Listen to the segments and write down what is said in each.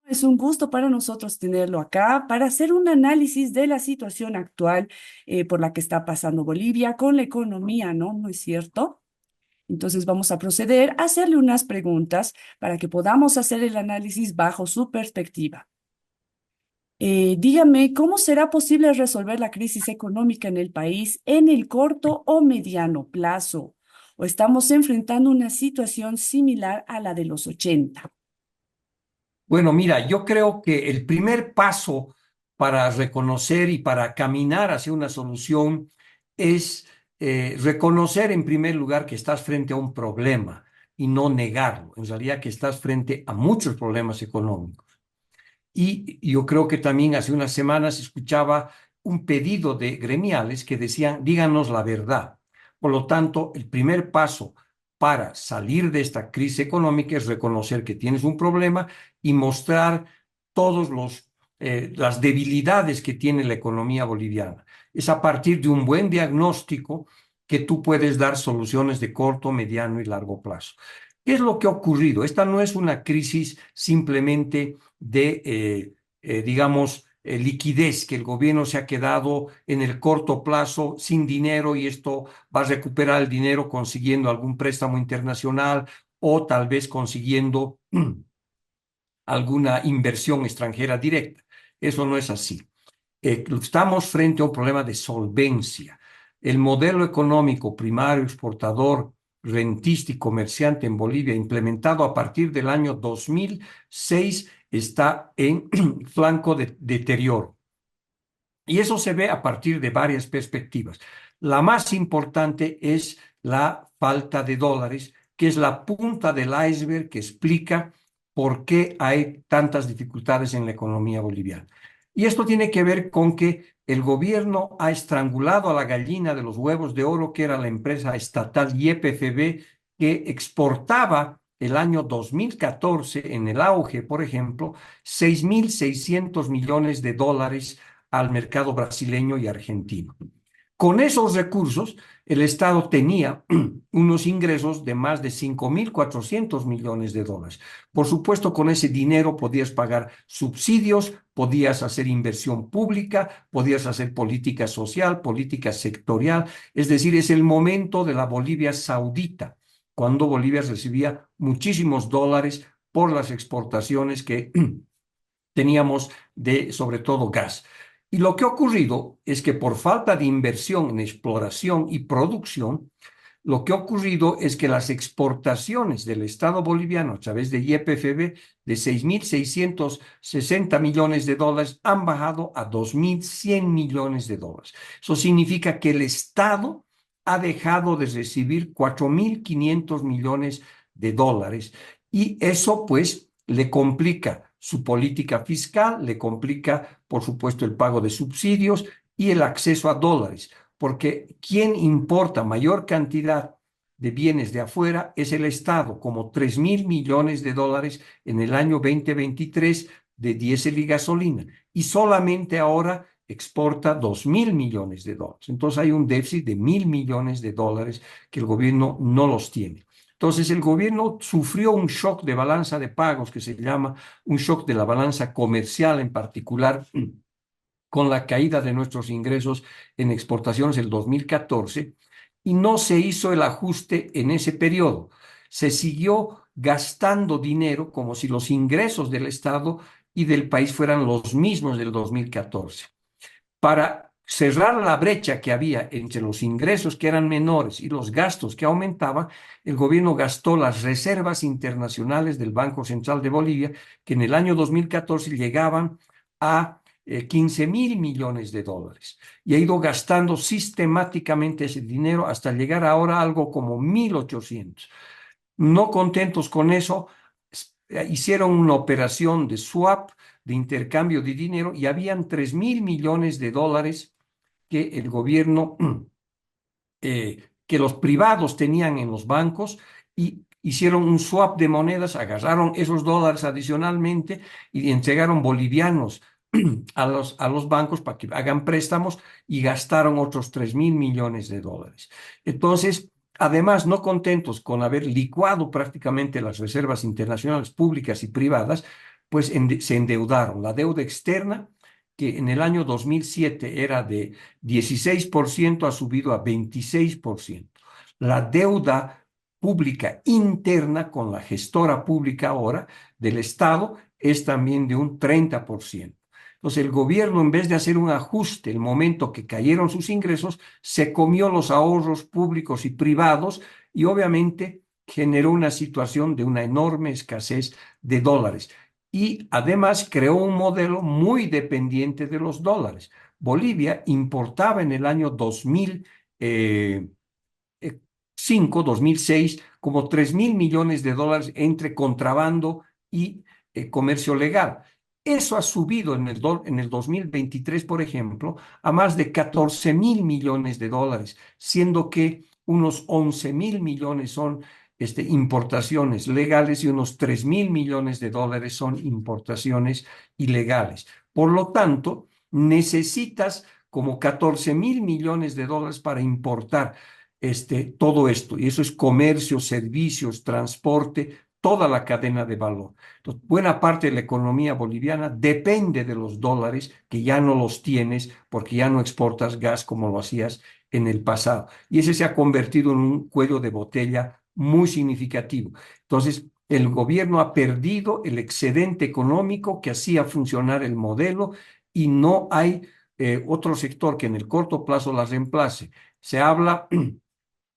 Es un gusto para nosotros tenerlo acá para hacer un análisis de la situación actual por la que está pasando Bolivia con la economía, ¿no? ¿No es cierto? Entonces vamos a proceder a hacerle unas preguntas para que podamos hacer el análisis bajo su perspectiva. Dígame, ¿cómo será posible resolver la crisis económica en el país en el corto o mediano plazo? ¿O estamos enfrentando una situación similar a la de los 80? Bueno, mira, yo creo que el primer paso para reconocer y para caminar hacia una solución es reconocer en primer lugar que estás frente a un problema y no negarlo. En realidad que estás frente a muchos problemas económicos. Y yo creo que también hace unas semanas escuchaba un pedido de gremiales que decían, díganos la verdad. Por lo tanto, el primer paso para salir de esta crisis económica es reconocer que tienes un problema y mostrar todos las debilidades que tiene la economía boliviana. Es a partir de un buen diagnóstico que tú puedes dar soluciones de corto, mediano y largo plazo. ¿Qué es lo que ha ocurrido? Esta no es una crisis simplemente de, digamos, liquidez, que el gobierno se ha quedado en el corto plazo sin dinero y esto va a recuperar el dinero consiguiendo algún préstamo internacional o tal vez consiguiendo alguna inversión extranjera directa. Eso no es así. Estamos frente a un problema de solvencia. El modelo económico primario, exportador, rentista y comerciante en Bolivia, implementado a partir del año 2006, está en flanco de deterioro. Y eso se ve a partir de varias perspectivas. La más importante es la falta de dólares, que es la punta del iceberg que explica por qué hay tantas dificultades en la economía boliviana. Y esto tiene que ver con que el gobierno ha estrangulado a la gallina de los huevos de oro, que era la empresa estatal YPFB, que exportaba el año 2014, en el auge, por ejemplo, 6.600 millones de dólares al mercado brasileño y argentino. Con esos recursos, el Estado tenía unos ingresos de más de 5.400 millones de dólares. Por supuesto, con ese dinero podías pagar subsidios, podías hacer inversión pública, podías hacer política social, política sectorial. Es decir, es el momento de la Bolivia saudita, cuando Bolivia recibía muchísimos dólares por las exportaciones que teníamos de, sobre todo, gas. Y lo que ha ocurrido es que por falta de inversión en exploración y producción, lo que ha ocurrido es que las exportaciones del Estado boliviano a través de YPFB de 6.660 millones de dólares han bajado a 2.100 millones de dólares. Eso significa que el Estado ha dejado de recibir 4.500 millones de dólares y eso pues le complica su política fiscal, le complica por supuesto el pago de subsidios y el acceso a dólares porque quien importa mayor cantidad de bienes de afuera es el Estado, como 3.000 millones de dólares en el año 2023 de diésel y gasolina, y solamente ahora exporta 2.000 millones de dólares. Entonces hay un déficit de 1.000 millones de dólares que el gobierno no los tiene. Entonces el gobierno sufrió un shock de balanza de pagos que se llama un shock de la balanza comercial en particular con la caída de nuestros ingresos en exportaciones el 2014 y no se hizo el ajuste en ese periodo. Se siguió gastando dinero como si los ingresos del Estado y del país fueran los mismos del 2014. Para cerrar la brecha que había entre los ingresos que eran menores y los gastos que aumentaban, el gobierno gastó las reservas internacionales del Banco Central de Bolivia, que en el año 2014 llegaban a 15.000 millones de dólares y ha ido gastando sistemáticamente ese dinero hasta llegar ahora a algo como 1.800. No contentos con eso, hicieron una operación de swap, de intercambio de dinero, y habían 3.000 millones de dólares que el gobierno, que los privados tenían en los bancos y hicieron un swap de monedas, agarraron esos dólares adicionalmente y entregaron bolivianos a los bancos para que hagan préstamos y gastaron otros 3.000 millones de dólares. Entonces, además, no contentos con haber licuado prácticamente las reservas internacionales públicas y privadas, pues se endeudaron. La deuda externa, que en el año 2007 era de 16%, ha subido a 26%. La deuda pública interna con la gestora pública ahora del Estado es también de un 30%. Entonces el gobierno, en vez de hacer un ajuste el momento que cayeron sus ingresos, se comió los ahorros públicos y privados y obviamente generó una situación de una enorme escasez de dólares. Y además creó un modelo muy dependiente de los dólares. Bolivia importaba en el año 2005, 2006, como 3.000 millones de dólares entre contrabando y comercio legal. Eso ha subido en el 2023, por ejemplo, a más de 14.000 millones de dólares, siendo que unos 11.000 millones son importaciones legales y unos 3.000 millones de dólares son importaciones ilegales. Por lo tanto, necesitas como 14.000 millones de dólares para importar todo esto. Y eso es comercio, servicios, transporte, toda la cadena de valor. Entonces, buena parte de la economía boliviana depende de los dólares, que ya no los tienes porque ya no exportas gas como lo hacías en el pasado. Y ese se ha convertido en un cuello de botella muy significativo. Entonces, el gobierno ha perdido el excedente económico que hacía funcionar el modelo y no hay otro sector que en el corto plazo la reemplace. Se habla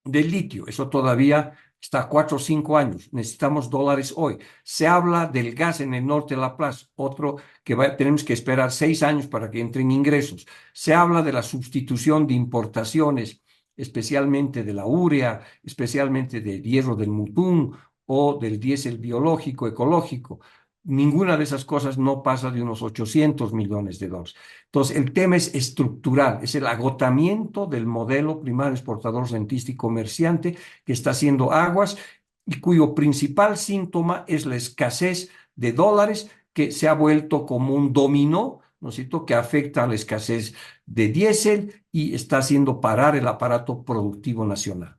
del litio, eso todavía está a 4 o 5 años, necesitamos dólares hoy. Se habla del gas en el norte de La Paz, otro que tenemos que esperar 6 años para que entren ingresos. Se habla de la sustitución de importaciones, especialmente de la urea, especialmente del hierro del mutún o del diésel biológico, ecológico. Ninguna de esas cosas no pasa de unos 800 millones de dólares. Entonces, el tema es estructural, es el agotamiento del modelo primario exportador, rentista y comerciante que está haciendo aguas y cuyo principal síntoma es la escasez de dólares que se ha vuelto como un dominó, ¿no es cierto?, que afecta a la escasez de diésel y está haciendo parar el aparato productivo nacional.